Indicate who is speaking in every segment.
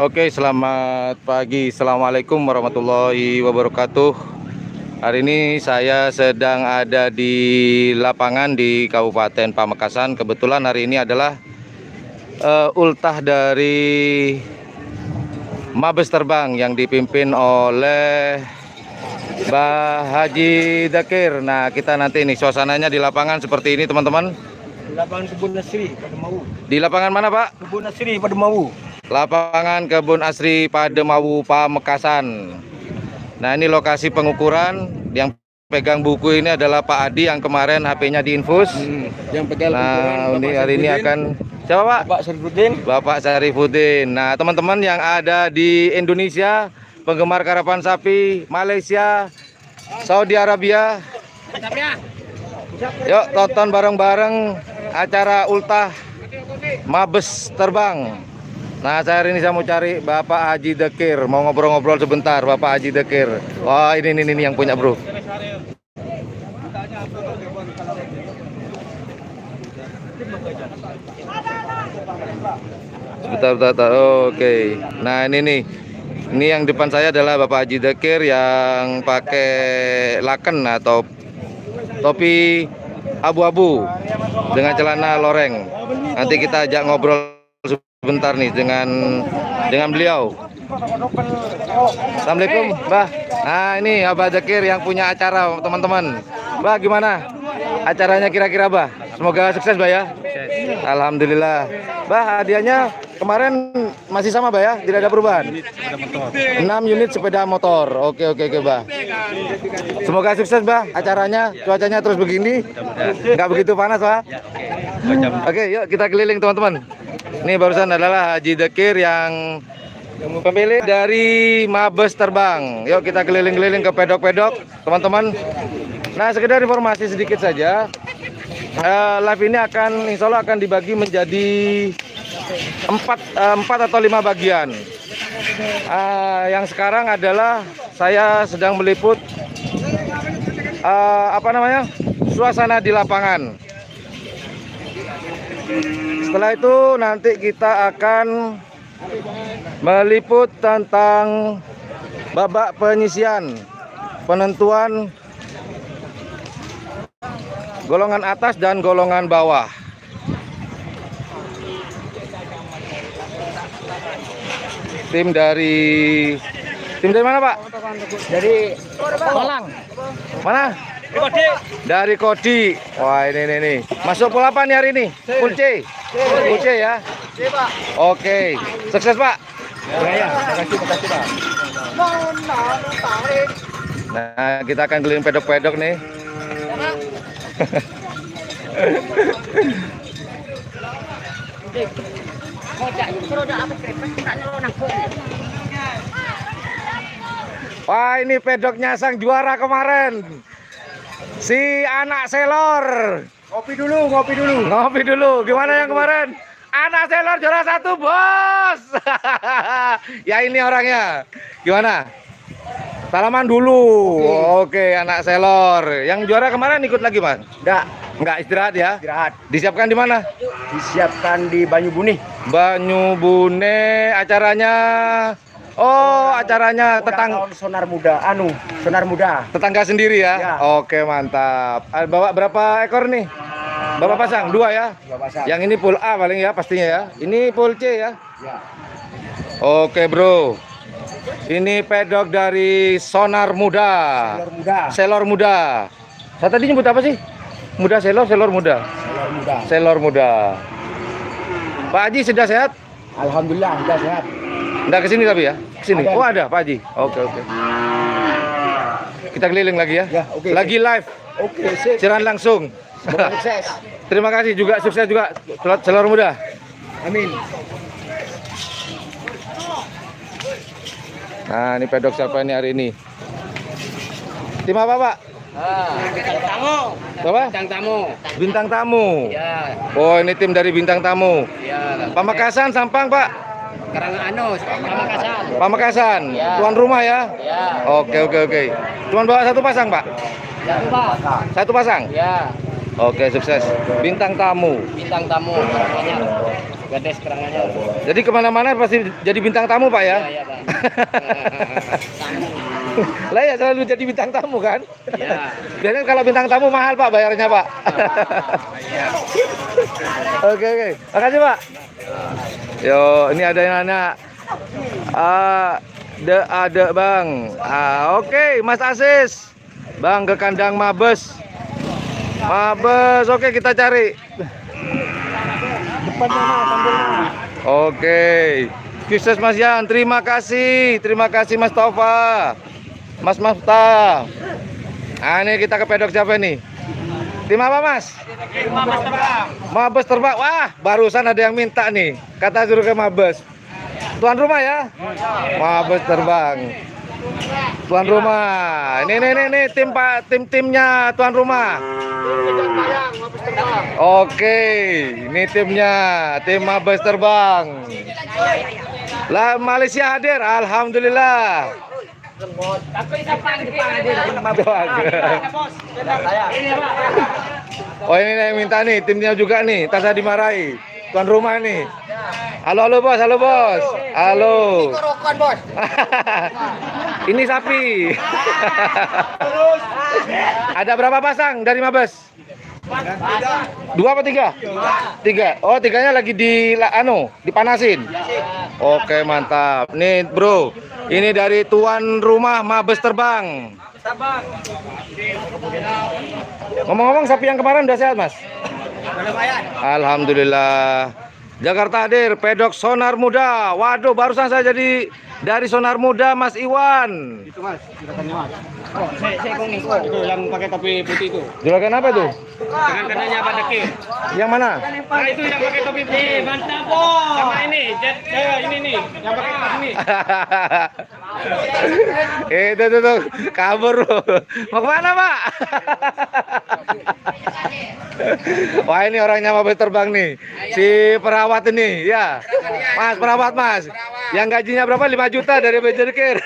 Speaker 1: Oke, selamat pagi. Assalamualaikum warahmatullahi wabarakatuh. Hari ini saya sedang ada di lapangan di Kabupaten Pamekasan. Kebetulan hari ini adalah ultah dari Mabes Terbang yang dipimpin oleh Mbah Haji Dzakir. Nah, kita nanti ini suasananya di lapangan seperti ini, teman-teman.
Speaker 2: Di lapangan Kebun Asri Pademawu.
Speaker 1: Di lapangan mana, Pak?
Speaker 2: Kebun Asri Pademawu.
Speaker 1: Lapangan Kebun Asri Pademawu Pamekasan. Nah, ini lokasi pengukuran. Yang pegang buku ini adalah Pak Adi yang kemarin HP-nya diinfus.
Speaker 2: Yang pegang
Speaker 1: Nah, ini hari ini akan siapa, Pak?
Speaker 2: Bapak Syarifuddin.
Speaker 1: Bapak Syarifuddin. Nah, teman-teman yang ada di Indonesia, penggemar karapan sapi, Malaysia, Saudi Arabia, yuk tonton bareng-bareng acara ultah Mabes Terbang. Nah, hari ini saya mau cari Bapak Haji Dzakir, mau ngobrol-ngobrol sebentar. Bapak Haji Dzakir. Wah, ini yang punya, bro. Sebentar. Oke. Nah, ini nih. Ini yang depan saya adalah Bapak Haji Dzakir yang pakai laken atau topi abu-abu dengan celana loreng. Nanti kita ajak ngobrol sebentar nih dengan beliau. Assalamualaikum, Mbah. Nah, ini Abah Dzakir yang punya acara, teman-teman. Mbah, gimana acaranya kira-kira, Mbah? Semoga sukses, Mbah ya. Alhamdulillah. Mbah, hadiahnya kemarin masih sama, Mbah ya? Tidak ada perubahan. 6 unit sepeda motor. Oke, Mbah. Semoga sukses, Mbah, acaranya. Cuacanya terus begini. Nggak begitu panas, Pak. Oke, yuk kita keliling, teman-teman. Ini barusan adalah Haji Dzakir yang pemilik dari Mabes Terbang. Yuk kita keliling-keliling ke pedok-pedok, teman-teman. Nah, sekedar informasi sedikit saja. Live ini insya Allah akan dibagi menjadi 4 atau 5 bagian. Yang sekarang adalah saya sedang meliput suasana di lapangan. Setelah itu nanti kita akan meliput tentang babak penyisian, penentuan golongan atas dan golongan bawah. Tim dari mana, Pak?
Speaker 2: Dari Malang.
Speaker 1: Mana? Dari Kodi. Wah, ini. Masuk pool apa nih hari ini? Pool C. Pool C ya. Oke. Sukses, Pak.
Speaker 2: Ya, makasih, Pak.
Speaker 1: Nah, kita akan keliling pedok-pedok nih. Wah, ini pedoknya sang juara kemarin, si anak selor.
Speaker 2: Ngopi dulu.
Speaker 1: Gimana yang kemarin? Anak selor juara 1, bos. Ya, ini orangnya. Gimana? Salaman dulu. Oke, anak selor. Yang juara kemarin ikut lagi, Mas? Enggak, istirahat ya?
Speaker 2: Istirahat.
Speaker 1: Disiapkan di mana?
Speaker 2: Disiapkan di Banyubuni.
Speaker 1: Banyubune acaranya. Oh, acaranya
Speaker 2: Sonar Muda.
Speaker 1: tetangga sendiri ya?
Speaker 2: Ya.
Speaker 1: Oke, mantap. Bawa berapa ekor nih? Bapak pasang 2 ya?
Speaker 2: 2 pasang.
Speaker 1: Yang ini pool A paling ya pastinya ya. Ini pool C ya?
Speaker 2: Ya.
Speaker 1: Oke, bro. Ini pedok dari Sonar Muda. Selor Muda. Saya tadi nyebut apa sih? Selor muda. Pak Haji sudah sehat?
Speaker 2: Alhamdulillah, sudah sehat.
Speaker 1: Enggak kesini tapi ya? Kesini.
Speaker 2: Ada.
Speaker 1: Oh, ada Pak Haji. Oke. Kita keliling lagi ya?
Speaker 2: Ya, oke.
Speaker 1: Lagi live.
Speaker 2: Oke, sip.
Speaker 1: Siaran langsung.
Speaker 2: Sukses.
Speaker 1: Terima kasih juga, sukses juga Selor Muda.
Speaker 2: Amin.
Speaker 1: Nah, ini pedok siapa ini hari ini? Tim apa, Pak?
Speaker 3: Bintang tamu.
Speaker 1: Apa?
Speaker 3: Bintang tamu.
Speaker 1: Bintang tamu.
Speaker 3: Ya,
Speaker 1: Oh, ini tim dari Bintang Tamu.
Speaker 3: ya.
Speaker 1: Pamekasan, Sampang, Pak.
Speaker 3: Pamekasan.
Speaker 1: Pamekasan.
Speaker 3: Ya.
Speaker 1: Tuan rumah ya?
Speaker 3: Ya.
Speaker 1: Oke. Cuman bawa 1 pasang, Pak?
Speaker 3: Ya, Pak.
Speaker 1: 1 pasang?
Speaker 3: Ya.
Speaker 1: Oke, sukses. Bintang Tamu.
Speaker 3: Bintang tamu. Banyak. Gades kerangannya.
Speaker 1: Jadi kemana-mana pasti jadi bintang tamu Pak ya?
Speaker 3: Iya, Bang.
Speaker 1: Lah ya selalu jadi bintang tamu kan?
Speaker 3: Iya.
Speaker 1: Biasanya kalau bintang tamu mahal Pak bayarnya Pak.
Speaker 3: Iya.
Speaker 1: Oke oke, makasih Pak. Yo, ini ada yang nanya. Ada Bang. Oke, Mas Asis. Bang ke kandang Mabes. Mabes, oke kita cari. Oke. Sukses Mas Yan, terima kasih Mas Tova. Mas Mafta. Ini kita ke pedok siapa nih? Tim apa Mas? Mabes terbang. Wah, barusan ada yang minta nih. Kata suruh ke Mabes. Tuan rumah ya? Mabes terbang. Tuan rumah. Ini timnya tuan rumah. Oke, ini timnya, tim Mabes terbang. Lah Malaysia hadir, alhamdulillah. Oh ini yang minta nih, timnya juga nih, tasa dimarahi. Tuan rumah nih. Halo bos, halo. Ini sapi. Ada berapa pasang dari Mabes? 2 apa 3? 3. Oh, 3-nya lagi dipanasin. Oke, mantap. Nih, Bro. Ini dari tuan rumah Mabes terbang. Ngomong-ngomong sapi yang kemarin udah sehat, Mas? Alhamdulillah. Jakarta hadir, pedok Sonar Muda. Waduh, barusan saya jadi dari Sonar Muda, Mas Iwan.
Speaker 2: Itu Mas, silakannya Mas. Oh, saya kuning kok. Itu yang pakai topi putih itu.
Speaker 1: Juragan apa itu?
Speaker 2: Dengan kanannya Pak Deki.
Speaker 1: Yang mana?
Speaker 2: Nah, itu yang pakai topi putih. Mantap, Bos. Sama ini, ini nih, yang pakai tas ini.
Speaker 1: Itu kabur loh. Mau kemana Pak? Wah ini orangnya Mabes terbang nih. Si perawat ini ya. Mas perawat Mas. Yang gajinya berapa? 5 juta dari Bajerkir.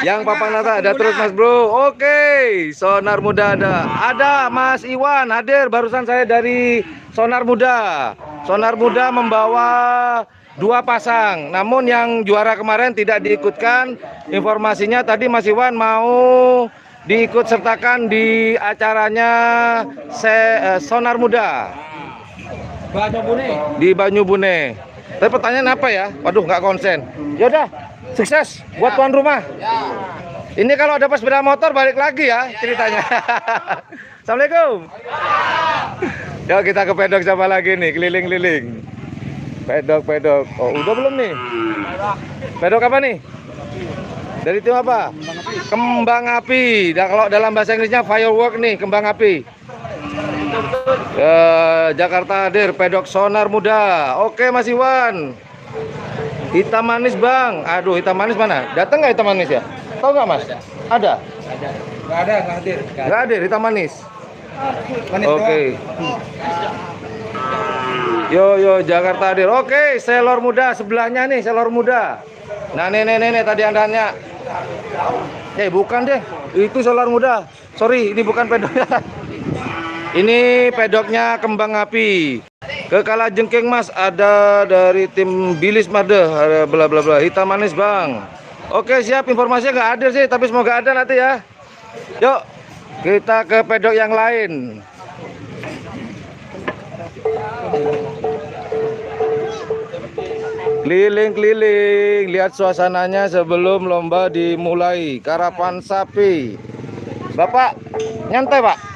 Speaker 1: Yang papan atas ada terus Mas Bro. Oke, Sonar Muda ada. Ada Mas Iwan hadir. Barusan saya dari Sonar Muda. Sonar Muda membawa 2 pasang. Namun yang juara kemarin tidak diikutkan. Informasinya tadi Mas Iwan mau diikut sertakan di acaranya Sonar Muda di Banyubune. Tapi pertanyaan apa ya? Waduh nggak konsen. Yaudah, sukses buat tuan rumah. Ini kalau ada sepeda motor balik lagi ya ceritanya. Assalamualaikum. Yuk kita ke pedok siapa lagi nih, keliling-keliling. Pedok. Oh udah belum nih? Pedok apa nih? Dari tim apa? Kembang api. Kalau dalam bahasa Inggrisnya firework nih, kembang api. Jakarta hadir, pedok Sonar Muda. Oke Mas Iwan. Hitam manis Bang. Aduh hitam manis mana? Datang nggak hitam manis ya? Tahu nggak Mas? Ada?
Speaker 2: Nggak hadir.
Speaker 1: Nggak hadir hitam manis. Oke. Yo Jakarta hadir. Oke, selor muda sebelahnya nih, selor muda. Nah, nih tadi andanya. Bukan deh. Itu selor muda. Sorry, ini bukan pedoknya. Ini pedoknya kembang api. Kekala jengking Mas ada dari tim Bilis Made. Ada bla bla bla. Hitam manis Bang. Oke, siap. Informasinya nggak ada sih, tapi semoga ada nanti ya. Yuk, kita ke pedok yang lain. Keliling-keliling, lihat suasananya sebelum lomba dimulai. Karapan sapi. Bapak, nyantai Pak.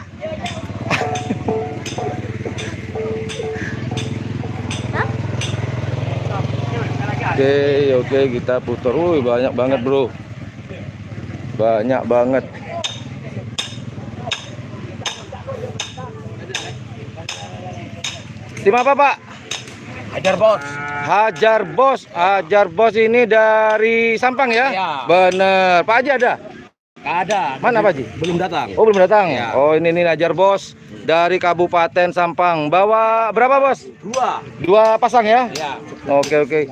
Speaker 1: Oke, kita putar. Wih, banyak banget bro. Banyak banget. Tim apa Pak? Hajar Bos ini dari Sampang ya?
Speaker 2: Iya.
Speaker 1: Bener. Pak Haji ada?
Speaker 2: Ada.
Speaker 1: Mana Pak Haji?
Speaker 2: Belum datang.
Speaker 1: Oh belum datang.
Speaker 2: Ya.
Speaker 1: Oh ini Hajar Bos dari Kabupaten Sampang. Bawa berapa Bos?
Speaker 2: 2.
Speaker 1: 2 pasang ya?
Speaker 2: Ya.
Speaker 1: Oke.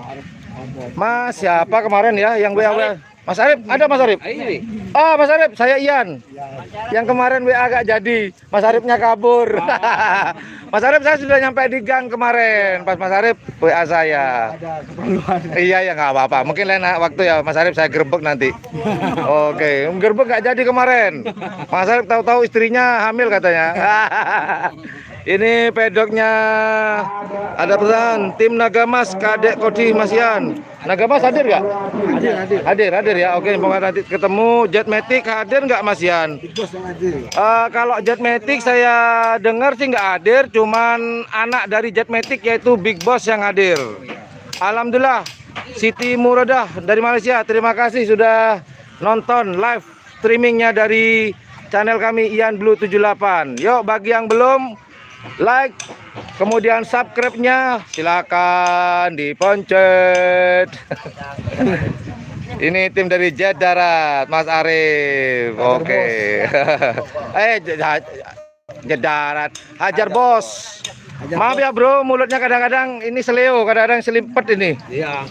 Speaker 1: Mas siapa kemarin ya yang WA? Mas Arif, ada Mas Arif? Ah, Mas Arif, saya Ian. Yang kemarin WA agak jadi, Mas Arifnya kabur. Mas Arif, saya sudah nyampe di gang kemarin. Pas Mas Arif WA saya. Iya, ya nggak apa-apa. Mungkin lain waktu ya, Mas Arif saya gerbek nanti. Oke, gerbek nggak jadi kemarin. Mas Arif tahu-tahu istrinya hamil katanya. Ini pedoknya ada pesan tim Nagamas Kadek Kodi Masian. Nagamas hadir nggak? Hadir ya. Oke, semoga nanti ketemu. Jetmatic hadir nggak Masian? Kalau Jetmatic saya dengar sih nggak hadir, cuman anak dari Jetmatic yaitu Big Boss yang hadir. Alhamdulillah. Siti Muradah dari Malaysia, terima kasih sudah nonton live streamingnya dari channel kami Ian Blue 78. Yuk, bagi yang belum like, kemudian subscribe-nya silakan dipencet. Ini tim dari Jet Darat, Mas Arif. Oke. Jet Darat, Hajar Bos. Maaf ya bro, mulutnya kadang-kadang ini seleo, kadang-kadang selimpet ini.
Speaker 2: Iya.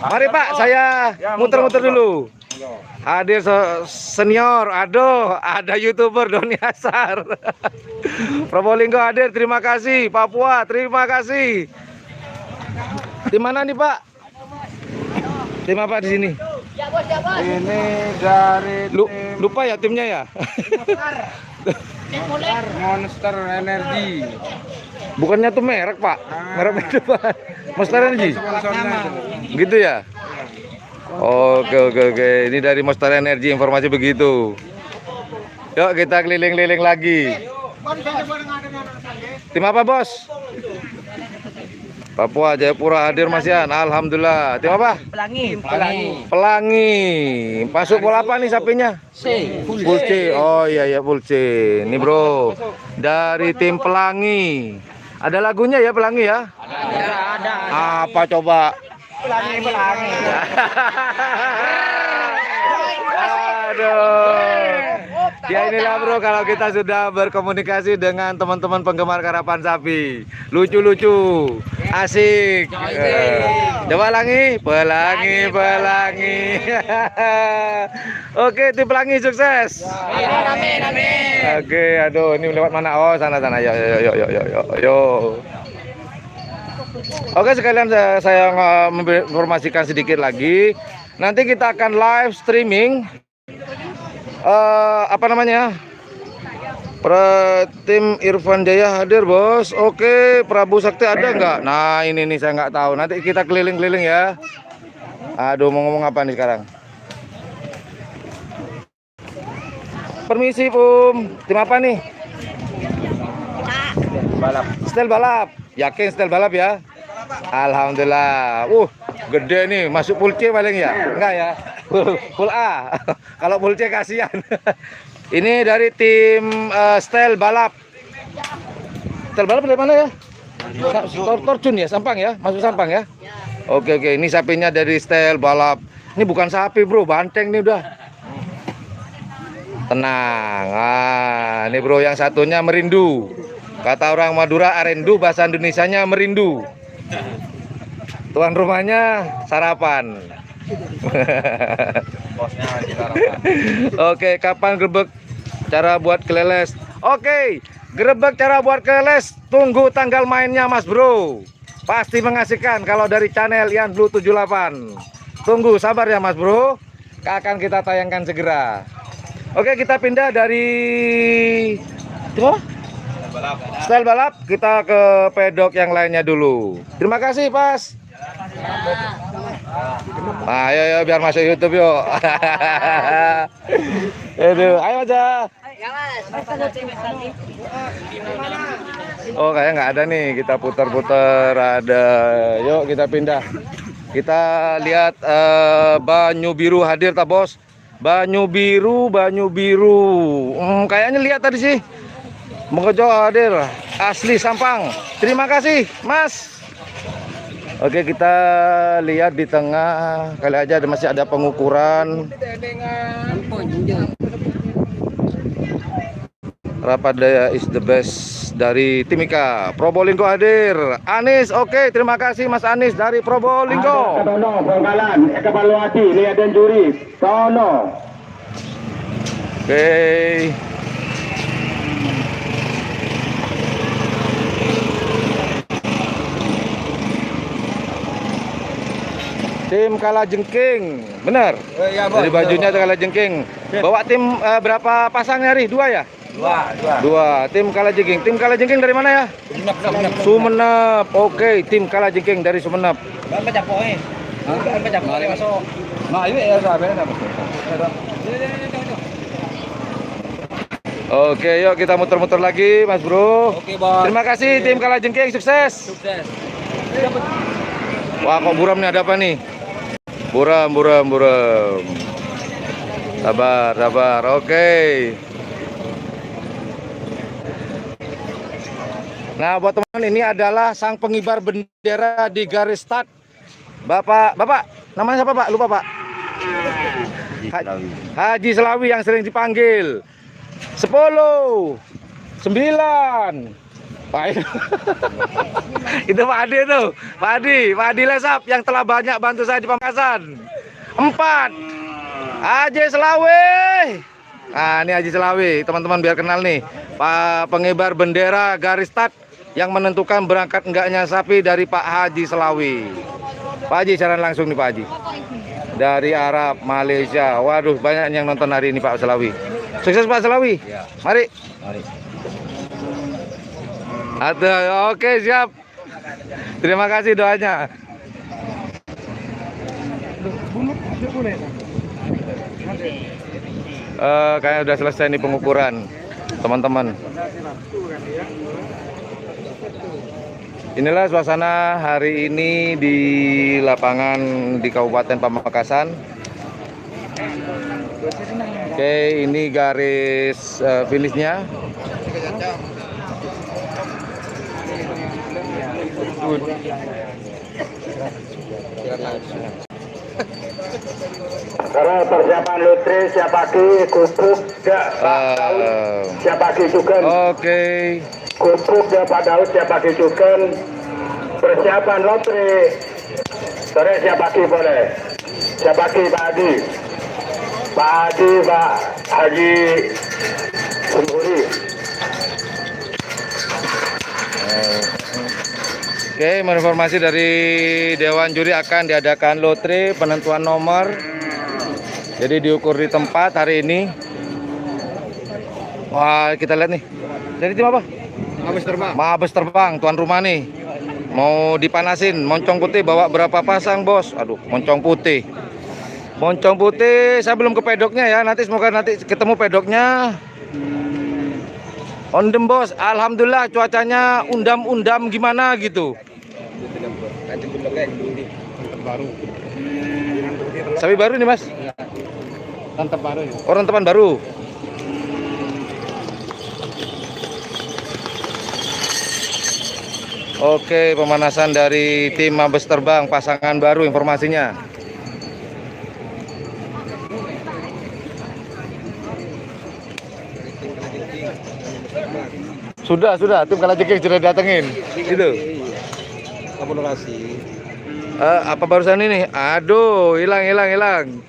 Speaker 1: Mari Pak, saya muter-muter dulu. Hadir senior, aduh, ada YouTuber Doni Asar. Probolinggo hadir, terima kasih. Papua, terima kasih. Di mana nih Pak? Tim apa di sini?
Speaker 3: Ini dari
Speaker 1: Lupa ya timnya ya.
Speaker 3: Monster Energy.
Speaker 1: Bukannya tuh merek Pak, merek depan. Monster Energy. Gitu ya. Oke. Ini dari Monster Energy informasi begitu. Yuk kita keliling-keliling lagi. Tim apa bos? Papua Jayapura hadir Mas Yan. Alhamdulillah. Tim apa? Pelangi. Masuk bola apa nih sapinya? Full C. Oh iya full C. Nih bro. Dari tim Pelangi. Ada lagunya ya Pelangi ya?
Speaker 2: Ada.
Speaker 1: Apa coba?
Speaker 2: Pelangi.
Speaker 1: Aduh. Ya inilah bro, kalau kita sudah berkomunikasi dengan teman-teman penggemar karapan sapi. Lucu-lucu, asik. Coba pelangi. Oke, tim Pelangi sukses.
Speaker 2: Amin.
Speaker 1: Oke, aduh, ini lewat mana? Oh, sana. Yuk. Oke, sekalian saya menginformasikan sedikit lagi. Nanti kita akan live streaming. Apa namanya? Tim Irfan Jaya hadir bos. Oke, Prabu Sakti ada nggak? Nah ini nih saya nggak tahu. Nanti kita keliling-keliling ya. Aduh, mau ngomong apa nih sekarang? Permisi tim apa nih? Setel balap. Yakin setel balap ya? Alhamdulillah. Gede nih, masuk full C paling ya? Enggak ya? Full A. Kalau full C kasihan. Ini dari tim setel balap. Setel balap dari mana ya? Torjun ya, Sampang ya? Masuk Sampang ya? Oke, ini sapinya dari setel balap. Ini bukan sapi bro, banteng nih udah. Tenang. Ini bro yang satunya merindu. Kata orang Madura arendu, bahasa Indonesianya merindu. Tuan rumahnya sarapan. Oke, kapan gerebek cara buat keleles? Oke, gerebek cara buat keleles tunggu tanggal mainnya Mas Bro. Pasti mengasihkan kalau dari channel Ian Blue 78. Tunggu sabar ya Mas Bro. Akan kita tayangkan segera. Oke, kita pindah dari style balap kita ke pedok yang lainnya dulu. Terima kasih Pas. Ayo biar masuk YouTube yuk. Aduh, ayo aja. Oh kayak nggak ada nih, kita putar-putar ada. Yuk kita pindah. Kita lihat Banyu Biru hadir tak bos? Banyu Biru. Kayaknya lihat tadi sih. Mengejo hadir, asli Sampang. Terima kasih, Mas. Oke, kita lihat di tengah. Kali aja masih ada pengukuran. Rapadaya is the best dari Timika. Probolinggo hadir. Anis, oke, terima kasih Mas Anis dari Probolinggo.
Speaker 4: Tono, Bangkalan, evaluasi, lihat dan juri, Tono.
Speaker 1: Oke. Tim Kalajengking, benar?
Speaker 3: Iya,
Speaker 1: Jadi bajunya Kalajengking. Bawa tim berapa pasang hari? 2 ya? Dua. Tim Kalajengking. Tim Kalajengking dari mana ya? Sumenep. Oke, tim Kalajengking dari Sumenep.
Speaker 3: Nah, ini ya sahabatnya dapat.
Speaker 1: Oke, yuk kita muter-muter lagi, Mas Bro.
Speaker 3: Oke, Bos.
Speaker 1: Terima kasih tim Kalajengking, sukses. Wah, kok buram nih, ada apa nih? Buram. Sabar. Oke. Nah, buat teman ini adalah sang pengibar bendera di garis start. Bapak, namanya siapa Pak? Lupa Pak. Haji Selawi yang sering dipanggil. 10, 9. Pak itu Pak Adi tuh, Pak Adi Lesap yang telah banyak bantu saya di Pamekasan. 4, Haji Selawi. Nah, ini Haji Selawi, teman-teman biar kenal nih. Pak pengibar bendera garis start yang menentukan berangkat enggaknya sapi dari Pak Haji Selawi. Pak Haji, siaran langsung nih Pak Haji. Dari Arab, Malaysia. Waduh, banyak yang nonton hari ini Pak Selawi. Sukses Pak Selawi. Mari. Oke, siap. Terima kasih doanya. Kayaknya udah selesai nih pengukuran, teman-teman. Inilah suasana hari ini di lapangan di Kabupaten Pamekasan. Oke, ini garis finishnya.
Speaker 4: Karena persiapan lotre siap pakai kukup siap pakai cukan.
Speaker 1: Oke.
Speaker 4: Kukup Pak Daud siap pakai cukan. Persiapan lotre sore siap pakai boleh. Siap pakai Pak Adi. Pak Haji Semburi.
Speaker 1: Oke, informasi dari Dewan Juri akan diadakan lotre penentuan nomor. Jadi diukur di tempat hari ini. Wah, kita lihat nih. Jadi tim apa? Mabes terbang, tuan rumah nih. Mau dipanasin, moncong putih bawa berapa pasang, Bos? Aduh, moncong putih. Moncong putih, saya belum ke pedoknya ya. Nanti semoga nanti ketemu pedoknya. Ondem Bos, alhamdulillah cuacanya undam-undam gimana gitu. Sapi baru nih Mas?
Speaker 3: Rantep baru.
Speaker 1: Orang teman baru. Oke, pemanasan dari tim Mabes Terbang, pasangan baru informasinya. Sudah, tim Kalajengking sudah datengin. Itu.
Speaker 3: Kamu lokasi.
Speaker 1: Apa barusan ini? Aduh, hilang.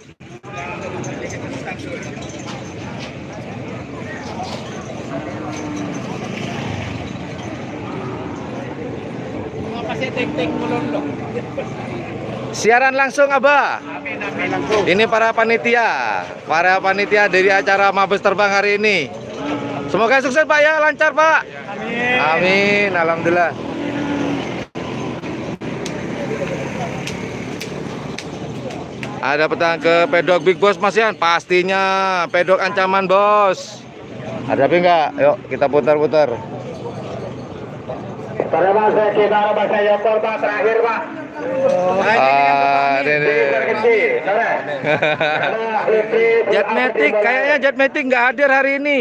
Speaker 1: Siaran langsung Abah. Ini para panitia dari acara Mabes Terbang hari ini. Semoga sukses Pak ya, lancar Pak. Amin, alhamdulillah. Ada petang ke pedok Big Boss Mas Yan, pastinya pedok ancaman Bos. Ada apa enggak? Yuk kita putar-putar.
Speaker 4: Pada masa kita bahasa Yopor Pak terakhir Pak.
Speaker 1: Jetmatic, kayaknya Jetmatic nggak hadir hari ini.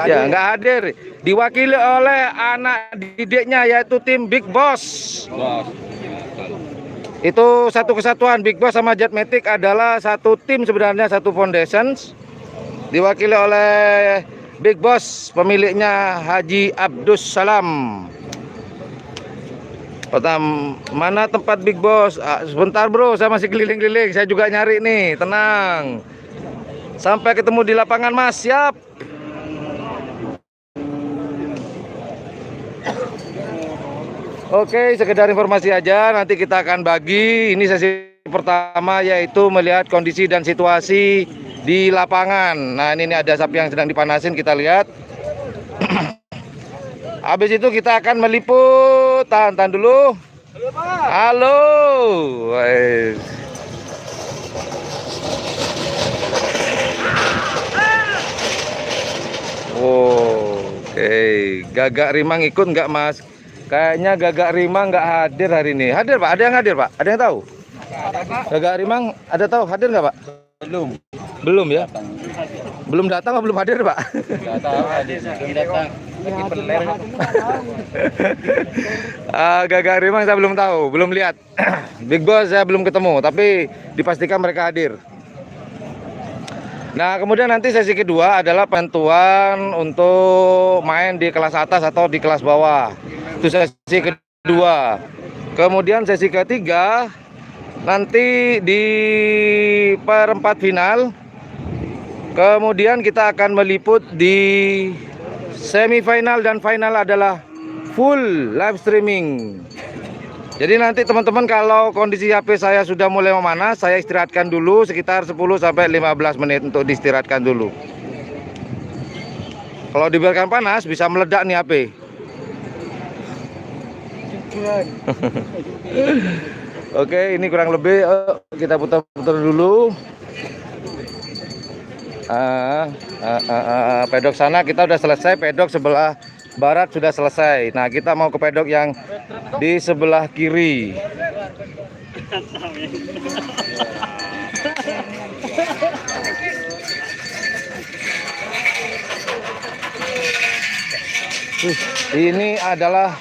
Speaker 1: Ya nggak hadir. Diwakili oleh anak didiknya yaitu tim Big Boss. Itu satu kesatuan. Big Boss sama Jetmatic adalah satu tim sebenarnya, satu foundations. Diwakili oleh Big Boss, pemiliknya Haji Abdus Salam. Mana tempat Big Boss? Sebentar bro, saya masih keliling-keliling. Saya juga nyari nih, tenang. Sampai ketemu di lapangan mas, siap. Oke, sekedar informasi aja. Nanti kita akan bagi. Ini sesi pertama yaitu melihat kondisi dan situasi di lapangan. Nah ini ada sapi yang sedang dipanasin, kita lihat. Habis itu kita akan meliput. Tahan dulu. Halo. Oke, Gagak Rimang ikut nggak mas? Kayaknya Gagak Rimang nggak hadir hari ini. Hadir pak? Ada yang hadir pak? Ada yang tahu? Gagak Rimang ada tahu hadir nggak pak? Belum ya? Belum datang atau belum hadir pak? Gagak Rimang saya belum tahu, belum lihat. Big Boss saya belum ketemu, tapi dipastikan mereka hadir. Nah kemudian nanti sesi kedua adalah penentuan untuk main di kelas atas atau di kelas bawah. Itu sesi kedua. Kemudian sesi ketiga nanti di perempat final. Kemudian kita akan meliput di semifinal dan final adalah full live streaming. Jadi nanti teman-teman kalau kondisi HP saya sudah mulai memanas, saya istirahatkan dulu sekitar 10-15 menit untuk diistirahatkan dulu. Kalau dibiarkan panas bisa meledak nih HP. Oke, ini kurang lebih kita putar-putar dulu. Pedok sana kita udah selesai, pedok sebelah barat sudah selesai. Nah kita mau ke pedok yang di sebelah kiri. Ini adalah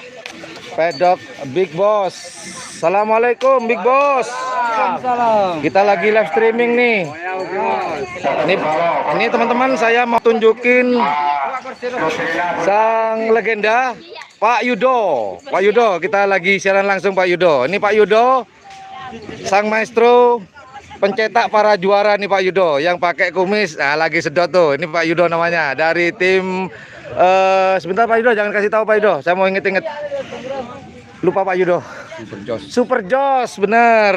Speaker 1: pedok Big Boss. Assalamualaikum Big Boss. Kita lagi live streaming nih. Ini teman-teman saya mau tunjukin sang legenda Pak Yudo. Pak Yudo, kita lagi siaran langsung Pak Yudo. Ini Pak Yudo, sang maestro pencetak para juara nih Pak Yudo, yang pakai kumis. Nah, lagi sedot tuh. Ini Pak Yudo namanya, dari tim sebentar Pak Yudo, jangan kasih tahu Pak Yudo. Saya mau inget-inget. Lupa Pak Yudo. Super Jos, bener.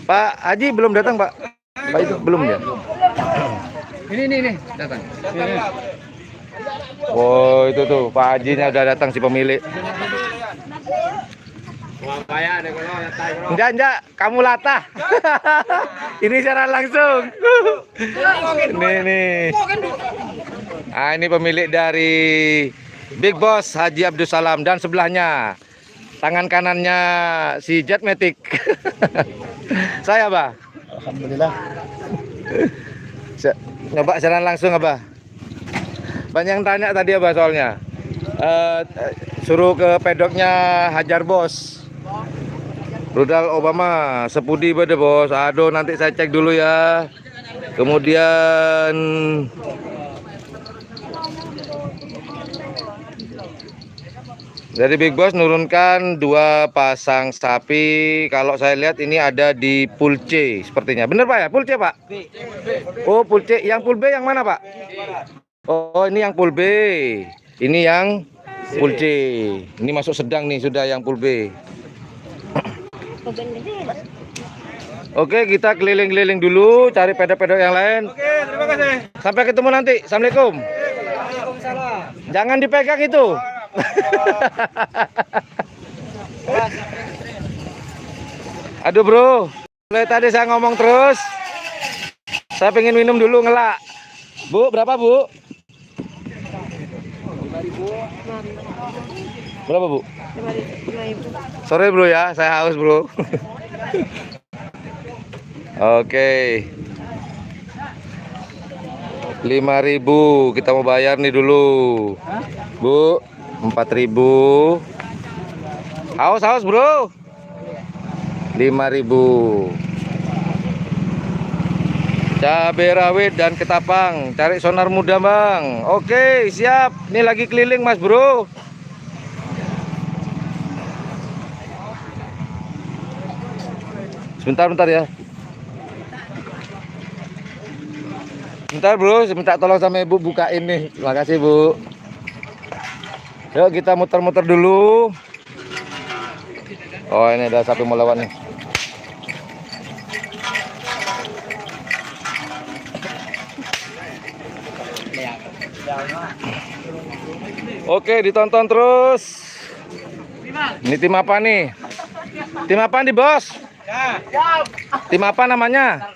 Speaker 1: Pak Haji belum datang Pak. Pak itu belum ya?
Speaker 3: Ini datang.
Speaker 1: Oh itu tuh Pak Hajinya udah datang si pemilik. Enggak, kamu latah. Ini secara langsung. Nih. Ah ini pemilik dari Big Boss Haji Abdus Salam, dan sebelahnya tangan kanannya si Jetmatic. Saya Abah.
Speaker 3: Alhamdulillah.
Speaker 1: Nyoba siaran langsung Abah. Banyak yang tanya tadi Abah soalnya. Suruh ke pedoknya Hajar Bos. Rudal Obama, sepudi bede bos. Aduh nanti saya cek dulu ya. Kemudian dari Big Boss nurunkan 2 pasang sapi. Kalau saya lihat ini ada di pool C sepertinya. Bener Pak ya? Pool C Pak? Oh pool C. Yang pool B yang mana Pak? Oh ini yang pool B. Ini yang pool C. Ini masuk sedang nih sudah yang pool B. Oke kita keliling-keliling dulu cari pedok-pedok yang lain.
Speaker 2: Oke, terima kasih.
Speaker 1: Sampai ketemu nanti. Assalamualaikum. Jangan dipegang itu. Aduh bro, mulai tadi saya ngomong terus. Saya pengen minum dulu, ngelak. Bu, berapa bu? 5.000. Berapa bu? 5.000. Sorry bro ya, saya haus bro. Oke. 5.000 kita mau bayar nih dulu. Bu, 4.000. Haus bro. 5.000. Cabai rawit dan ketapang. Cari sonar muda, Bang. Oke, siap. Ini lagi keliling, Mas Bro. Sebentar ya. Bentar, Bro. Saya minta tolong sama Ibu bukain nih. Terima kasih, Bu. Yuk kita muter-muter dulu. Oh, ini ada sapi mau lewat nih. Oke, ditonton terus. Ini tim apa nih? Tim apa nih, Bos? Tim apa namanya?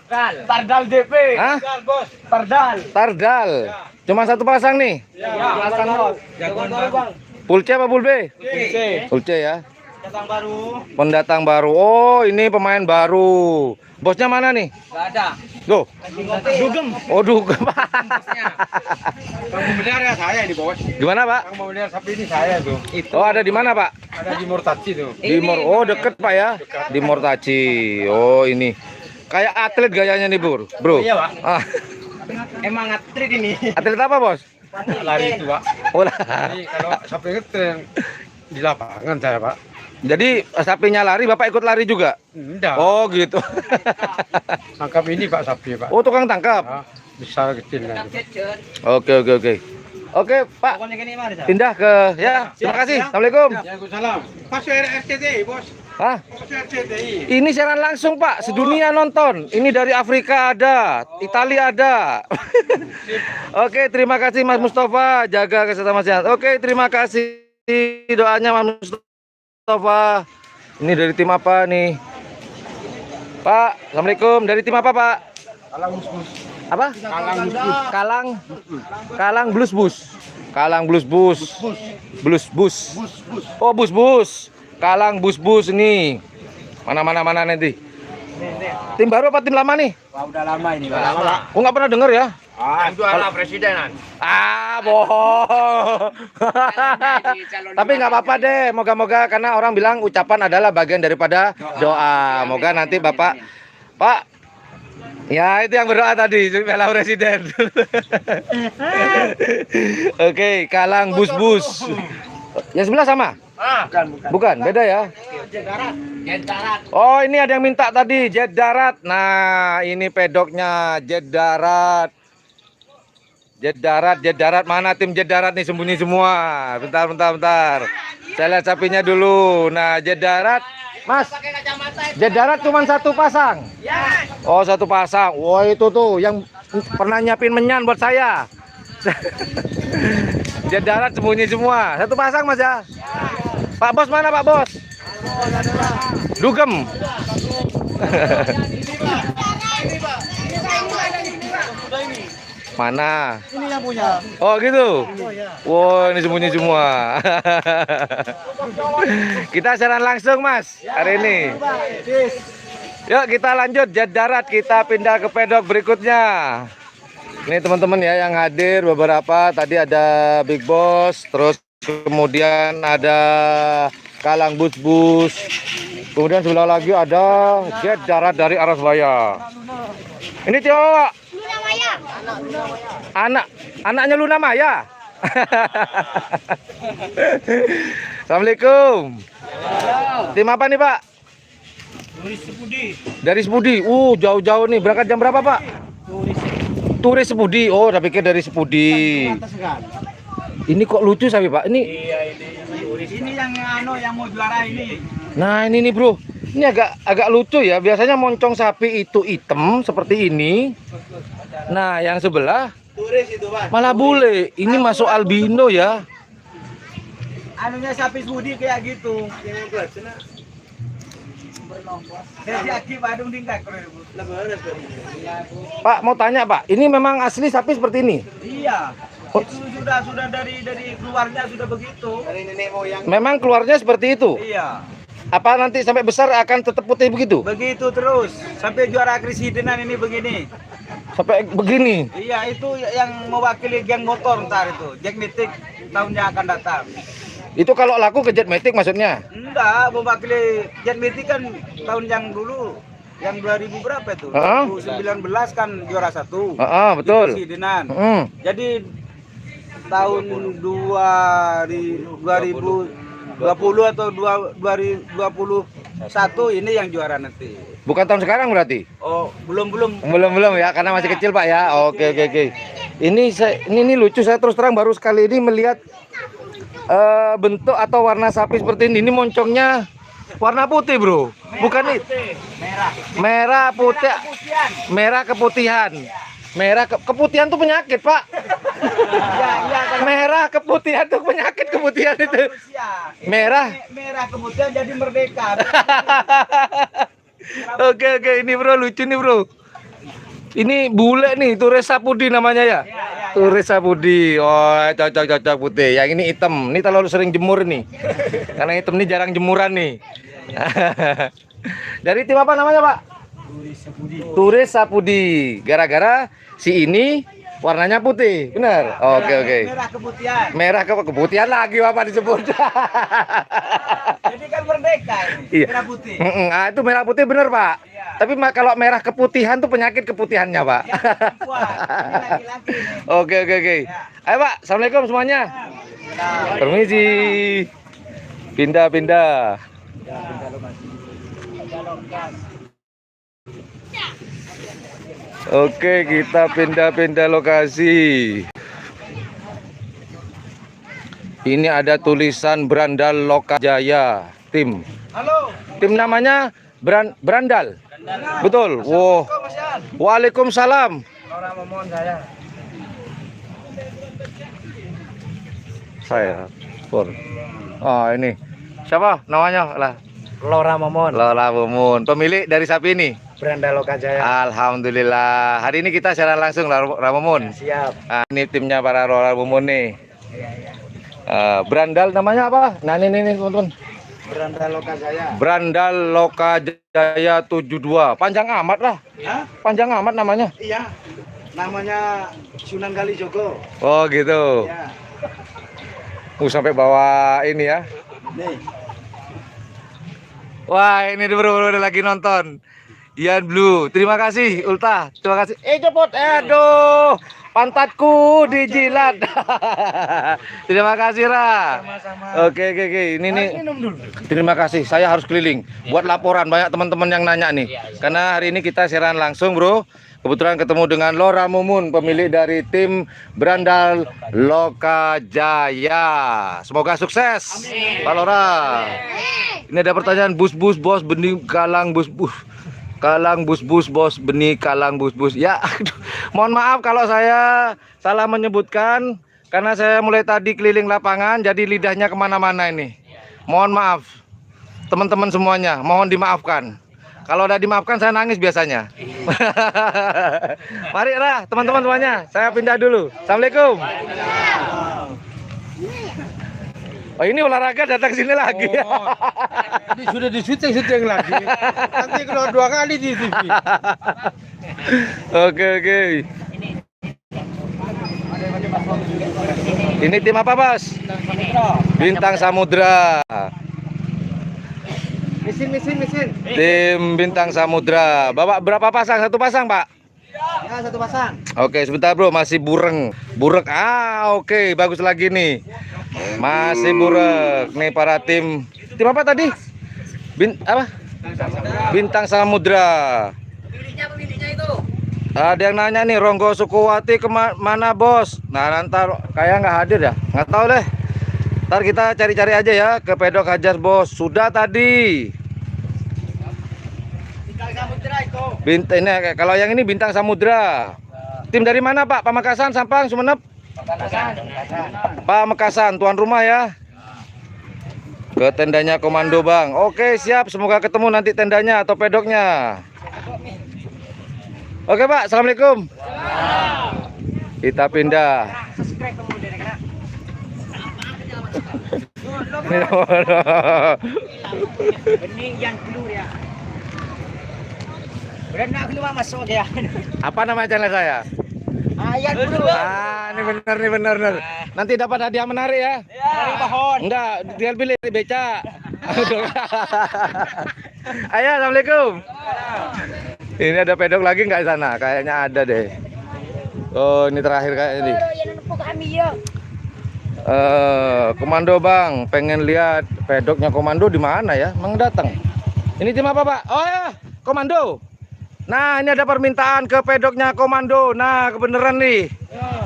Speaker 2: Tardal DP.
Speaker 1: Hah?
Speaker 2: Bos. Tardal.
Speaker 1: Tardal. Cuma satu pasang nih.
Speaker 2: Pasang bos. Jagoan Bang.
Speaker 1: Pulce apa Pulbe? Pulce ya.
Speaker 2: Datang baru.
Speaker 1: Pendatang baru. Oh, ini pemain baru. Bosnya mana nih?
Speaker 2: Enggak ada.
Speaker 1: Loh.
Speaker 2: Dugem.
Speaker 1: Oh, dugem.
Speaker 2: Bang pembelian ya saya di bos.
Speaker 1: Gimana, Pak?
Speaker 2: Bang pembelian sapi ini saya tuh.
Speaker 1: Oh, ada di mana, Pak?
Speaker 2: Ada di Murtaci tuh.
Speaker 1: Oh, deket, Pak ya. Di Mortaci. Oh, ini. Kayak atlet gayanya nih, Bro.
Speaker 2: Iya, Pak.
Speaker 1: Ah,
Speaker 2: Emang atlet ini.
Speaker 1: atlet apa, Bos?
Speaker 2: Lari itu, Pak.
Speaker 1: Oh, lah.
Speaker 2: Jadi kalau sapi ngetren di lapangan saya, Pak.
Speaker 1: Jadi sapinya lari, Bapak ikut lari juga?
Speaker 2: Enggak.
Speaker 1: Oh, gitu.
Speaker 2: Tangkap ini Pak sapi, Pak.
Speaker 1: Oh, tukang tangkap.
Speaker 2: Ah, besar kecil kan.
Speaker 1: Oke. Oke, Pak. Pindah ke ya. Terima kasih. Assalamualaikum.
Speaker 2: Waalaikumsalam. Pas RCTI, Bos.
Speaker 1: Hah?
Speaker 2: Pas RCTI.
Speaker 1: Ini siaran langsung, Pak. Sedunia nonton. Ini dari Afrika ada, Italia ada. Oke, terima kasih Mas Mustafa. Jaga kesehatan Mas sehat. Oke, terima kasih doanya Mas Mustafa. Ini dari tim apa nih? Pak, Assalamualaikum. Dari tim apa, Pak?
Speaker 2: Kalang bus.
Speaker 1: Apa?
Speaker 2: Kalang bus.
Speaker 1: Kalang Blues Bus. Kalang Blues Bus. Blues Bus. Oh, bus. Kalang Bus nih. Mana nanti. Tim baru apa tim lama nih?
Speaker 2: Wah, udah lama ini, Pak. Lama.
Speaker 1: Oh, nggak pernah denger ya?
Speaker 2: Juara presidenan.
Speaker 1: Bohong. Tapi nggak apa-apa deh. Moga-moga karena orang bilang ucapan adalah bagian daripada doa. Moga nanti Bapak, Pak. Ya, itu yang berdoa tadi, Piala Presiden. Oke, Kalang Bus. Yang sebelah sama? Bukan, beda ya.
Speaker 2: Jet darat.
Speaker 1: Oh, ini ada yang minta tadi jet darat. Nah, ini pedoknya jet darat. Jet darat. Mana tim jet darat nih sembunyi semua? Bentar. Saya lihat sapinya dulu. Nah, jet darat. Mas, jet darat cuma satu pasang. Oh, satu pasang. Wah, itu tuh yang pernah nyiapin menyan buat saya. Jet darat sembunyi semua. Satu pasang, Mas ya. Pak Bos mana, Pak Bos? Dugem. Mana?
Speaker 2: Ini yang punya.
Speaker 1: Oh, gitu. Wow, ini sembunyi semua. Kita siaran langsung, Mas, hari ini. Yuk kita lanjut jet darat, kita pindah ke pedok berikutnya. Ini teman-teman ya yang hadir beberapa. Tadi ada Big Boss, terus kemudian ada Kalang Bus. Kemudian sebelah lagi ada jet darat dari Arasbaya. Ini Tiawa. Anaknya Luna Maya. Assalamualaikum. Tim apa nih, Pak? Dari Sepudi. Jauh-jauh nih. Berangkat jam berapa, Pak? Turis Sepudi. Oh, udah pikir dari Sepudi. Ini kok lucu sapi, Pak? Ini.
Speaker 2: Iya, ini yang mau juara ini.
Speaker 1: Nah, ini nih, Bro. Ini agak lucu ya. Biasanya moncong sapi itu hitam seperti ini. Nah, yang sebelah
Speaker 2: Turis itu, Pak.
Speaker 1: malah bule. Ini masuk albino ya.
Speaker 2: Anunya sapi Sepudi kayak gitu.
Speaker 1: Pak, mau tanya, Pak. Ini memang asli sapi seperti ini?
Speaker 2: Iya. Itu sudah dari keluarnya sudah begitu. Dari nenek moyang.
Speaker 1: Memang keluarnya seperti itu?
Speaker 2: Iya.
Speaker 1: Apa nanti sampai besar akan tetap putih begitu?
Speaker 2: Begitu terus sampai juara presidenan ini begini.
Speaker 1: Sampai begini?
Speaker 2: Iya, itu yang mewakili geng motor ntar itu. Jack Matic tahun yang akan datang.
Speaker 1: Itu kalau laku ke Jet Matic maksudnya?
Speaker 2: Enggak, mewakili Jet Matic kan tahun yang dulu.
Speaker 5: yang 2000 berapa itu?
Speaker 1: Heeh.
Speaker 5: 2019 kan juara 1.
Speaker 1: Betul.
Speaker 5: Di Presidenan.
Speaker 1: Mm.
Speaker 5: Jadi tahun 2020 atau 2021 ini yang juara nanti.
Speaker 1: Bukan tahun sekarang berarti?
Speaker 5: Oh, belum.
Speaker 1: Belum ya, karena masih kecil Pak ya. Oke. Ini lucu, saya terus terang baru sekali ini melihat bentuk atau warna sapi seperti ini. Ini moncongnya warna putih bro, bukan itu? Merah putih, merah keputihan. Keputihan tuh penyakit Pak. Merah keputihan tuh penyakit, keputihan itu. Merah
Speaker 5: kemudian jadi merdeka.
Speaker 1: Oke, ini bro, lucu nih bro. Ini bule nih, Turis Sapudi namanya ya? Turis Sapudi. Oh, cocok putih. Yang ini hitam. Ini terlalu sering jemur nih. Karena hitam ini jarang jemuran nih. Dari tim apa namanya Pak? Turis Sapudi. Gara-gara si ini warnanya putih, benar? Oke.
Speaker 5: Merah keputihan.
Speaker 1: Merah keputihan lagi Bapak disebut.
Speaker 5: Jadi kan merdeka ini.
Speaker 1: Iya.
Speaker 5: Merah putih.
Speaker 1: Itu merah putih bener Pak. Tapi kalau merah keputihan tuh penyakit keputihannya Pak.
Speaker 5: Ya, perempuan. Ini laki-laki nih.
Speaker 1: Oke. Ayo Pak, assalamualaikum semuanya. Permisi. Pindah. Oke, kita pindah lokasi. Ini ada tulisan Brandal Lokajaya tim.
Speaker 5: Halo.
Speaker 1: Tim namanya Brandal. Betul. Wow. Waalaikumsalam.
Speaker 5: Orang Momon
Speaker 1: Saya. Pur. Oh, ini. Siapa namanya? Lah.
Speaker 5: Lora Momon.
Speaker 1: Lola Mumun. Pemilik dari sapi ini.
Speaker 5: Brandal Lokajaya.
Speaker 1: Alhamdulillah. Hari ini kita siaran langsung Lola Mumun.
Speaker 5: Siap.
Speaker 1: Nah, ini timnya para Lola Mumun nih. Brandal namanya apa? Nah, ini teman-teman.
Speaker 5: Brandal Lokajaya.
Speaker 1: Brandal Lokajaya 72. Panjang amat lah.
Speaker 5: Hah?
Speaker 1: Panjang amat namanya.
Speaker 5: Iya. Namanya Sunan Kalijogo.
Speaker 1: Oh, gitu.
Speaker 5: Ya.
Speaker 1: Sampai bawa ini ya.
Speaker 5: Nih.
Speaker 1: Wah, ini bro udah lagi nonton. Ian Blue. Terima kasih Ulta. Terima kasih. Cepot. Aduh. Pantatku dijilat. Terima kasih Ra.
Speaker 5: Sama-sama.
Speaker 1: Oke. Ini nih. Terima kasih. Saya harus keliling buat laporan, banyak teman-teman yang nanya nih. Karena hari ini kita siaran langsung, Bro. Kebetulan ketemu dengan Lora Mumun, pemilik dari tim Brandal Lokajaya. Semoga sukses. Pak Lora. Ini ada pertanyaan bos benih kalang bos. Kalang bus bos benih kalang bus. Ya, aduh, mohon maaf kalau saya salah menyebutkan karena saya mulai tadi keliling lapangan jadi lidahnya kemana-mana ini. Mohon maaf teman-teman semuanya, mohon dimaafkan. Kalau udah dimaafkan saya nangis biasanya. Mari lah teman-teman semuanya, saya pindah dulu. Assalamualaikum. Oh, ini olahraga datang sini lagi.
Speaker 3: Ini sudah di syuting lagi. Nanti keluar 2 kali di TV.
Speaker 1: Oke. Ini tim apa, Bos? Bintang Samudra.
Speaker 5: Mesin.
Speaker 1: Tim Bintang Samudra. Bapak berapa pasang? 1 pasang, Pak?
Speaker 5: Ya, 1 pasang.
Speaker 1: Oke, sebentar, Bro. Masih burek. Oke, bagus lagi nih. Masih burek. Nih para tim apa tadi? Bintang Samudra.
Speaker 5: Pemiliknya itu.
Speaker 1: Ada yang nanya nih, Ronggo Sukuwati kemana Bos? Nah, ntar kayak nggak hadir ya, nggak tahu deh. Ntar kita cari-cari aja ya ke pedok Hajar Bos. Sudah tadi.
Speaker 5: Bintang Samudra itu.
Speaker 1: Ini kalau yang ini Bintang Samudra. Tim dari mana Pak? Pamekasan, Sampang, Sumeneb? Pamekasan, tuan rumah ya. Ke tendanya komando Bang. Oke siap, semoga ketemu nanti tendanya atau pedoknya. Oke Pak, assalamualaikum. Kita pindah.
Speaker 5: Bening yang keluar ya. Berenang keluar masuk ya.
Speaker 1: Apa nama channel saya?
Speaker 5: Ayat keluar.
Speaker 1: Ini benar. Nanti dapat hadiah menarik ya.
Speaker 5: Dari pohon.
Speaker 1: Enggak, tinggal pilih beca. Ayo, assalamualaikum. Ini ada pedok lagi nggak di sana? Kayaknya ada deh. Oh, ini terakhir kayak ini. Komando bang, pengen lihat pedoknya komando di mana ya? Emang datang. Ini tim apa pak? Oh ya, komando. Nah, ini ada permintaan ke pedoknya komando. Nah, kebenaran nih.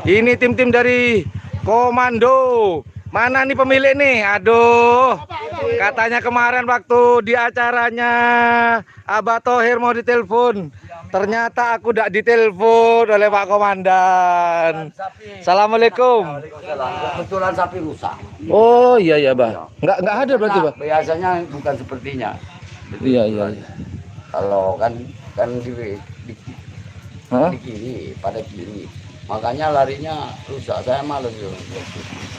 Speaker 1: Ini tim-tim dari komando. Mana nih pemilik nih? Aduh, katanya kemarin waktu di acaranya Abah Thohir mau ditelepon. Ternyata aku tidak ditelepon oleh Pak Komandan. Assalamualaikum.
Speaker 6: Kebetulan sapi rusak.
Speaker 1: Oh iya ya, Bah. Nggak ada berarti, Bah.
Speaker 6: Biasanya bukan sepertinya.
Speaker 1: Iya.
Speaker 6: Kalau kan
Speaker 1: Hah?
Speaker 6: di kiri, pada kiri. Makanya larinya rusak. Saya males tuh.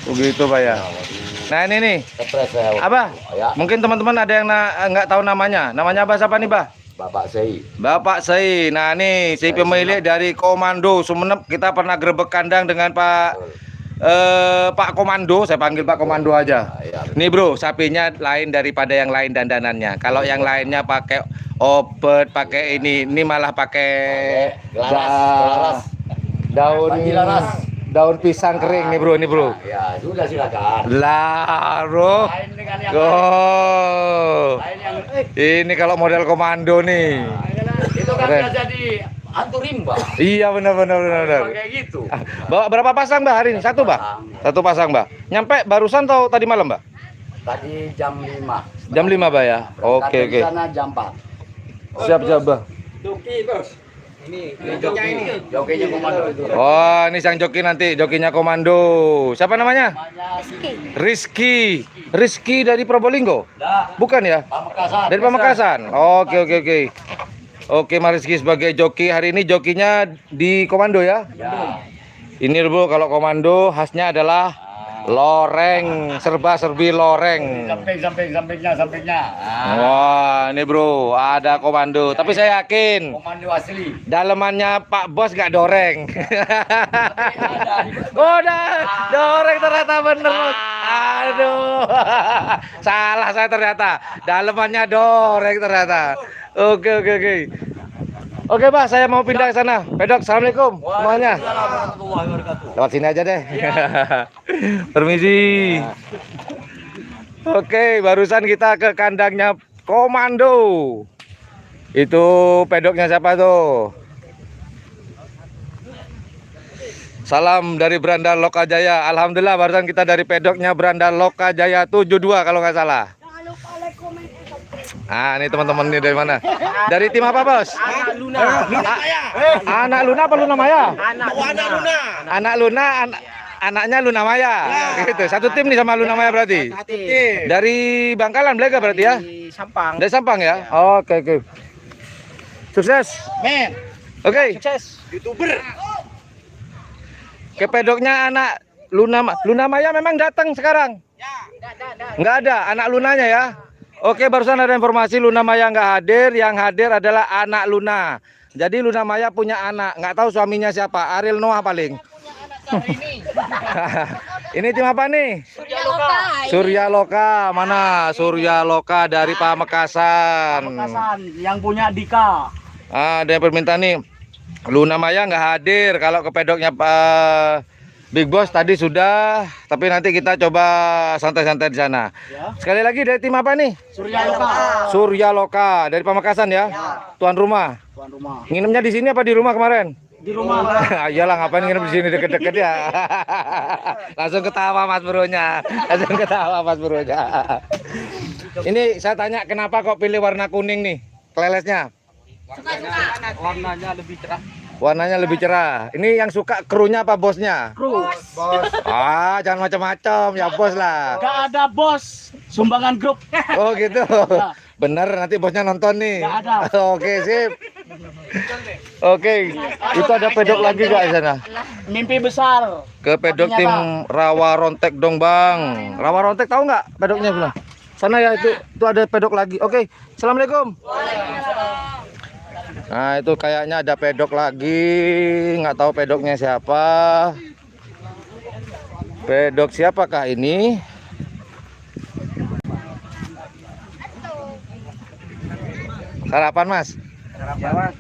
Speaker 1: Begitu, Pak ya. Nah, ini nih.
Speaker 6: Stres saya.
Speaker 1: Abah,
Speaker 6: Ya,
Speaker 1: mungkin teman-teman ada yang nggak tahu namanya. Namanya Abah siapa nih, Bah?
Speaker 6: Bapak Sei.
Speaker 1: Bapak Sei. Nah, nih si pemilik dari Komando Sumenep. Kita pernah grebek kandang dengan Pak Komando. Saya panggil Pak Komando aja.
Speaker 6: Ya,
Speaker 1: Nih, Bro, sapinya lain daripada yang lain dandanannya. Kalau yang lainnya pakai obat, pakai ini malah pakai
Speaker 6: Gelaras.
Speaker 1: daun
Speaker 6: Panji laras.
Speaker 1: daun pisang kering nih, Bro. Ini, Bro.
Speaker 6: Ya, sudah silakan.
Speaker 1: Lah, Bro.
Speaker 6: Lain dengan yang
Speaker 1: Go.
Speaker 6: lain yang
Speaker 1: Ini kalau model komando nih.
Speaker 6: itu kan
Speaker 1: Keren.
Speaker 6: bisa jadi hantu rimba.
Speaker 1: Iya, benar.
Speaker 6: Kayak gitu.
Speaker 1: Bawa berapa pasang, Mbak, hari ini? Satu, Mbak? Satu pasang, Mbak. Nyampe barusan atau tadi malam, Mbak?
Speaker 6: Tadi jam 5.
Speaker 1: Jam 5, Mbak ya? Oke.
Speaker 6: Di sana jam 4.
Speaker 1: Siap, Mbak.
Speaker 6: Ini jokinya komando itu.
Speaker 1: Oh, ini sang joki nanti, jokinya komando. Siapa namanya? Rizky. Rizky dari Probolinggo?
Speaker 6: Dah,
Speaker 1: Bukan ya?
Speaker 6: Pamekasan.
Speaker 1: Dari Pamekasan. Oke. Oke, Mas Rizky sebagai joki hari ini jokinya di komando ya?
Speaker 6: Ya.
Speaker 1: Ini, Bro, kalau komando khasnya adalah loreng, serba-serbi loreng.
Speaker 6: Sampingnya.
Speaker 1: Wah, ini, Bro, ada komando. Tapi saya yakin
Speaker 6: Komando asli.
Speaker 1: dalemannya Pak Bos gak doreng. Oh, doreng ternyata bener, Bos. Aduh. Salah saya ternyata. Dalemannya doreng ternyata. Oke. Oke, Pak, saya mau pindah ke sana. Pedok, assalamualaikum semuanya. Lewat sini aja deh. Permisi. Oke, barusan kita ke kandangnya komando. Itu pedoknya siapa tuh? Salam dari Branda Lokajaya. Alhamdulillah barusan kita dari pedoknya Branda Lokajaya 72 kalau nggak salah. Ah, ini teman-teman ini dari mana? Dari tim apa, Bos?
Speaker 5: Anak Luna.
Speaker 1: Anak Luna apa Luna Maya?
Speaker 5: Anak Luna.
Speaker 1: Anak Luna, anaknya Luna Maya. Gitu. Satu tim nih sama Luna Maya berarti. Dari Bangkalan Blega berarti ya?
Speaker 5: Di Sampang.
Speaker 1: Dari Sampang ya? Oke. Sukses.
Speaker 5: Men.
Speaker 1: Oke.
Speaker 5: Sukses. YouTuber.
Speaker 1: Ke pedoknya anak Luna Maya memang datang sekarang? Nggak ada anak Lunanya ya? Oke, barusan ada informasi Luna Maya nggak hadir. Yang hadir adalah anak Luna. Jadi Luna Maya punya anak. Nggak tahu suaminya siapa. Ariel Noah paling. Ini tim apa nih? Surya Loka. Mana Surya Loka dari Pamekasan.
Speaker 5: Yang punya Dika.
Speaker 1: Ada yang permintaan nih. Luna Maya nggak hadir. Kalau ke pedoknya Pak Big Boss tadi sudah, tapi nanti kita coba santai-santai di sana.
Speaker 5: Ya.
Speaker 1: Sekali lagi dari tim apa nih? Surya Loka dari Pamekasan ya. Tuan rumah.
Speaker 5: Tuan rumah.
Speaker 1: Nginemnya di sini apa di rumah kemarin?
Speaker 5: Di rumah.
Speaker 1: Iyalah, ngapain nginep di sini deket-deket ya. Langsung ketawa Mas Bronya. Ini saya tanya kenapa kok pilih warna kuning nih kelelesnya?
Speaker 5: Warnanya lebih cerah.
Speaker 1: Warnanya lebih cerah. Ini yang suka krunya apa bosnya?
Speaker 5: Kru.
Speaker 1: Ah, jangan macam-macam ya bos lah.
Speaker 5: Gak ada bos. Sumbangan grup.
Speaker 1: Oh gitu. Bener, nanti bosnya nonton nih.
Speaker 5: Nggak ada.
Speaker 1: Oke, sip. Oke, itu ada pedok lagi gak di sana?
Speaker 5: Mimpi besar.
Speaker 1: Ke pedok
Speaker 5: Tapi
Speaker 1: tim
Speaker 5: nyata.
Speaker 1: Rawa Rontek dong bang. Rawa Rontek tahu nggak pedoknya bilang? Sana ya, itu ada pedok lagi. Oke, assalamualaikum. Nah itu kayaknya ada pedok lagi, nggak tahu pedoknya siapa. Pedok siapakah ini? Sarapan Mas?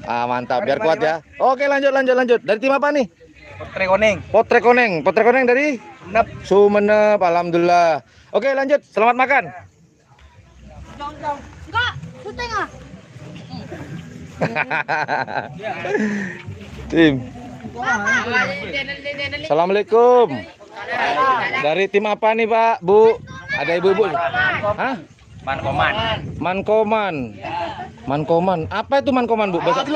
Speaker 1: Ah, mantap, biar kuat ya. Oke, lanjut. Dari tim apa nih? Potrek Koneng dari Sumenep. Alhamdulillah. Oke, lanjut. Selamat makan.
Speaker 7: Enggak, syuting ah.
Speaker 1: Tim. Assalamualaikum. Dari tim apa nih, Pak, Bu? Ada ibu-ibu? Hah? Mankoman. Apa itu Mankoman, Bu? Bahasa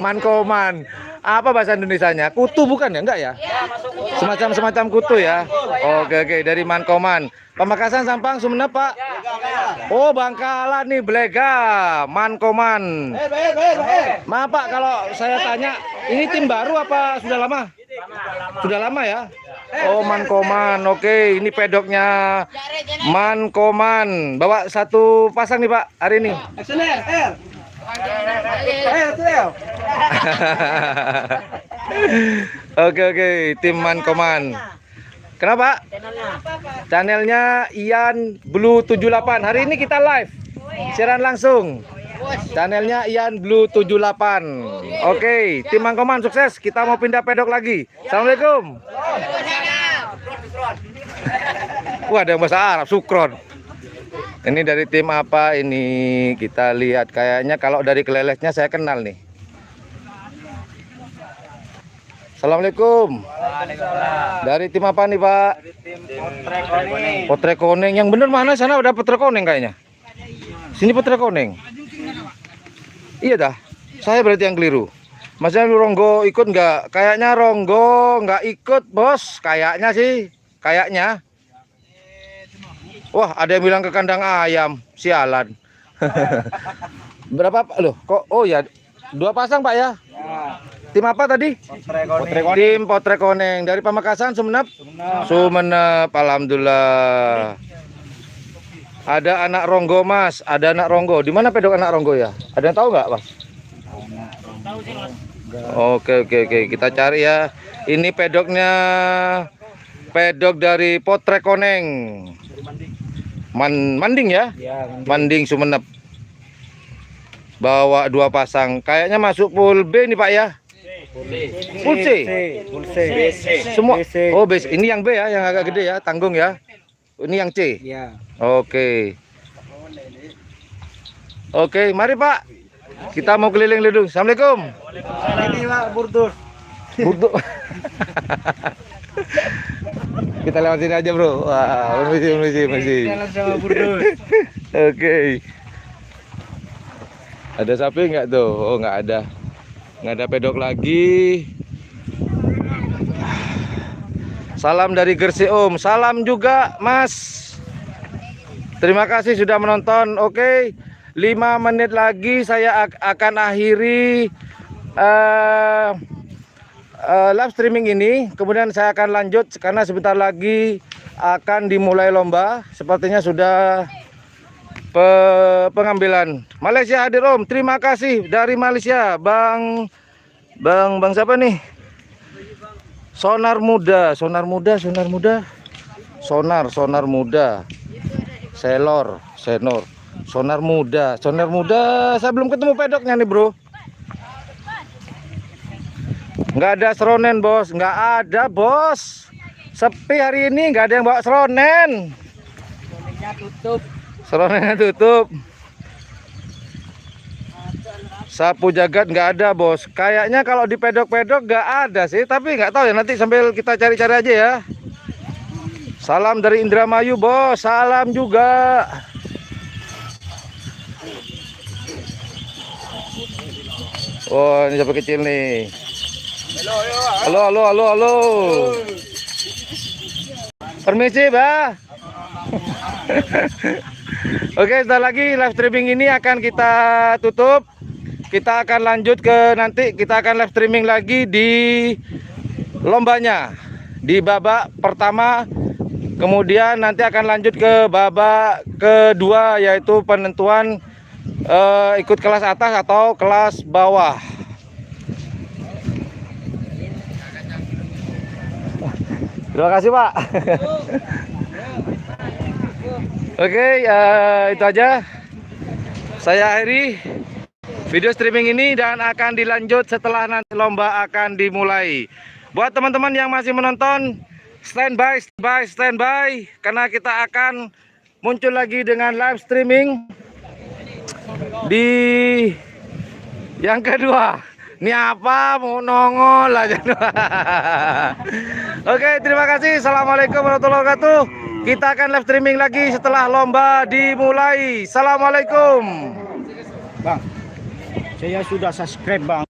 Speaker 1: Mankoman. Apa bahasa Indonesianya? Kutu bukan ya? Enggak ya? Semacam kutu ya. Oke. Dari Mankoman. Pamekasan, Sampang, Sumenep, Pak. Oh, Bangkalan nih, Blega. Mankoman. Maaf, Pak, kalau saya tanya, ini tim baru apa sudah lama? Sudah lama ya? Oh, Mankoman. Oke, ini pedoknya Mankoman. Bawa satu pasang nih, Pak, hari ini. Oke, tim Mankoman. Kenapa? Channelnya Ian Blue 78. Hari ini kita live siaran langsung. Channelnya Ian Blue 78. Oke, tim Mankoman sukses. Kita mau pindah pedok lagi. Assalamualaikum. Wah, ada yang bahasa Arab, Sukron. Ini dari tim apa ini? Kita lihat, kayaknya kalau dari kelelesnya saya kenal nih. Assalamualaikum. Dari tim apa nih, Pak? Potrek Koneng. Yang bener mana? Sana ada Potrek Koneng kayaknya. Sini Potrek Koneng. Iya dah. Saya berarti yang keliru. Masnya Ronggo ikut nggak? Kayaknya Ronggo nggak ikut, Bos. Kayaknya sih. Kayaknya. Wah, ada yang bilang ke kandang ayam. Sialan. Berapa, Pak? Loh, kok? Oh ya, 2 pasang, Pak ya? Tim apa tadi? Tim Potrek Koneng. Dari Pamekasan, Sumenep? Sumenep, alhamdulillah. Ada anak Ronggo, Mas. Ada anak Ronggo. Di mana pedok anak Ronggo ya? Ada yang tahu nggak, Mas? Oke. Kita cari ya. Ini pedoknya, pedok dari Potrek Koneng. Manding ya? Manding Sumenep. Bawa 2 pasang. Kayaknya masuk full B nih, Pak ya? Full C. Semua. Oh, base. Ini yang B ya, yang agak gede ya, tanggung ya. Ini yang C. Oke, mari Pak. Kita mau keliling-keliling. Assalamualaikum.
Speaker 3: Ini Pak Burdur.
Speaker 1: Kita lewat sini aja, Bro. Wah, permisi.
Speaker 3: Jalan sama Burdur.
Speaker 1: Oke. Ada sapi nggak tuh? Oh, nggak ada. Nggak ada pedok lagi. Salam dari Gresik, Om. Salam juga, Mas. Terima kasih sudah menonton. Oke, 5 menit lagi saya akan akhiri live streaming ini. Kemudian saya akan lanjut karena sebentar lagi akan dimulai lomba. Sepertinya sudah pengambilan. Malaysia hadir, Om. Terima kasih dari Malaysia, Bang siapa nih? Sonar muda. Senor. Sonar muda. Saya belum ketemu pedoknya nih, Bro. Nggak ada seronen, Bos. Nggak ada, Bos. Sepi hari ini, nggak ada yang bawa seronen. Seronennya tutup. Sapu jagat nggak ada, Bos. Kayaknya kalau di pedok-pedok nggak ada sih, tapi nggak tahu ya, nanti sambil kita cari-cari aja ya. Salam dari Indramayu, Bos. Salam juga. Oh, ini sapi kecil nih. Halo. Permisi, Bah. Oke, setelah lagi live streaming ini akan kita tutup. Kita akan lanjut ke nanti, kita akan live streaming lagi di lombanya, di babak pertama. Kemudian nanti akan lanjut ke babak kedua, yaitu penentuan ikut kelas atas atau kelas bawah. Terima kasih, Pak. Oke, itu aja. saya akhiri video streaming ini dan akan dilanjut setelah nanti lomba akan dimulai. Buat teman-teman yang masih menonton, standby karena kita akan muncul lagi dengan live streaming di yang kedua. Ini apa mau nongol aja. Oke, terima kasih. Assalamualaikum warahmatullahi wabarakatuh. Kita akan live streaming lagi setelah lomba dimulai. Assalamualaikum.
Speaker 3: Bang, saya sudah subscribe bang